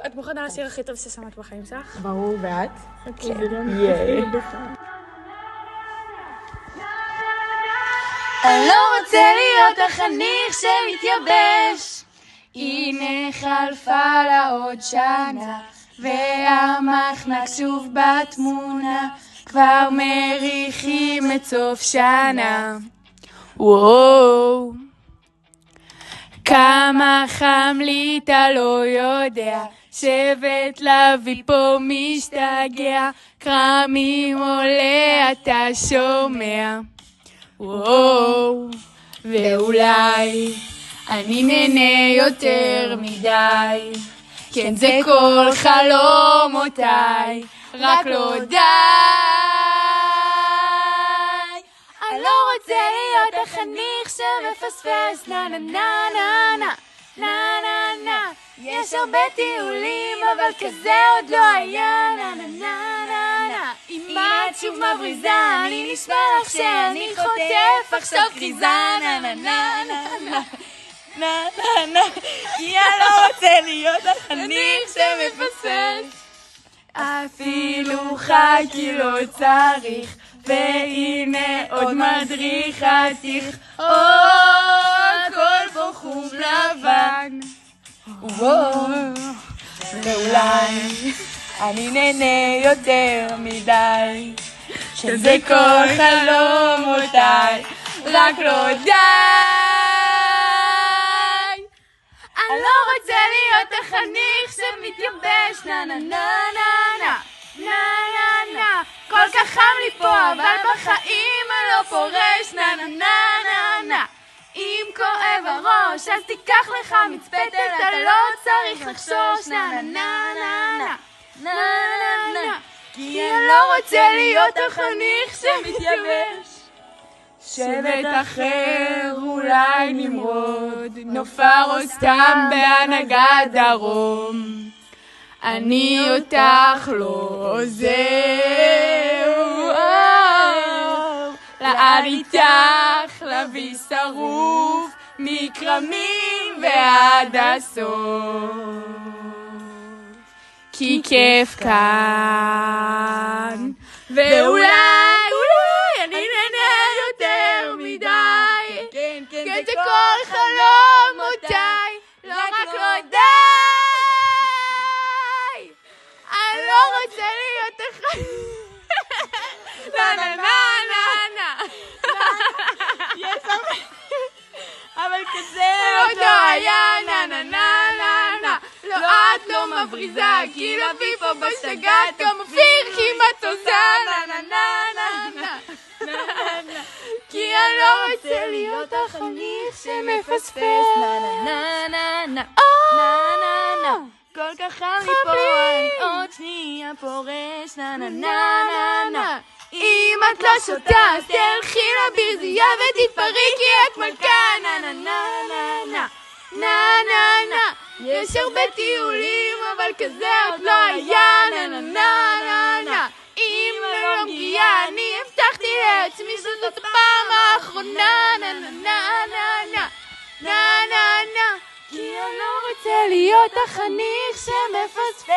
את מוכנה לשיר הכי טוב ששמעת בחיים שלך? ברור, ואת? אוקיי. אני לא רוצה להיות החניך שמתייבש. הנה חלפה לה עוד שנה, והמחנק שוב בתמונה, כבר מריחים את סוף שנה. וואו, כמה חם לי אתה לא יודע, שבט לוי פה משתגע, קרמים עולה אתה שומע. וואו, ואולי אני נהנה יותר מדי, כן זה כל חלומותיי, רק לא די. אני לא רוצה להיות החניך שמפספס, נה נה נה נה נה נה נה נה. יש הרבה טיולים אבל כזה עוד לא היה, נה נה נה נה נה. אם את שוב מבריזה אני נשמע לך שאני חוטף עכשיו כריזה, נה נה נה נה נה נה נה נה. כי אני לא רוצה להיות החניך שמפספס, אפילו חכי לא צריך, והנה עוד מדריך עתיך, הכל פה חום לבן. ואולי אני נהנה יותר מדי, שזה כל חלומותיי, רק לא די. אני לא רוצה להיות החניך שמתייבש, נה נה נה נה נה נה נה נה. כל כך חם לי פה אבל בחיים אני לא פורש, נה נה נה נה נה. אם כואב הראש אז תיקח לך מצפת, אתה לא צריך לחשוש, נה נה נה נה נה נה נה נה. כי אני לא רוצה להיות החניך שמתייבש. שבט אחר אולי נמרוד, נופר או סתם בהנהגת דרום, אני אותך לא עוזר. לאן איתך להביא שרוף מקרמים ועד הסוף, כי כיף כאן, ואולי אני נהנה יותר מדי, כן זה כל חלומותיי, לא רק לא די. אני לא רוצה להיות החיים. נה נה נה נה נה. אבל כזה עוד לא היה, נה נה נה נה נה. לא את לא מבריזה, כי לוי פה בשגעת, גם אופיר כמעט עושה, נה נה נה נה נה. כי אני לא רוצה להיות החניך שמפספס, נה נה נה נה נה נה. כל כך חם לי פה, עוד שנייה פורש, נה נה נה נה נה. אם את לא שותה אז תלכי לברזייה ותתפרי כי את מלכה, נה נה נה נה נה נה נה נה. יש הרבה טיולים אבל כזה עוד לא היה, נה נה נה נה נה. אם לא מגיעה אני הבטחתי לעצמי שזאת הפעם האחרונה, נה נה נה נה נה נה נה נה. כי אני לא רוצה להיות החניך שמפספס.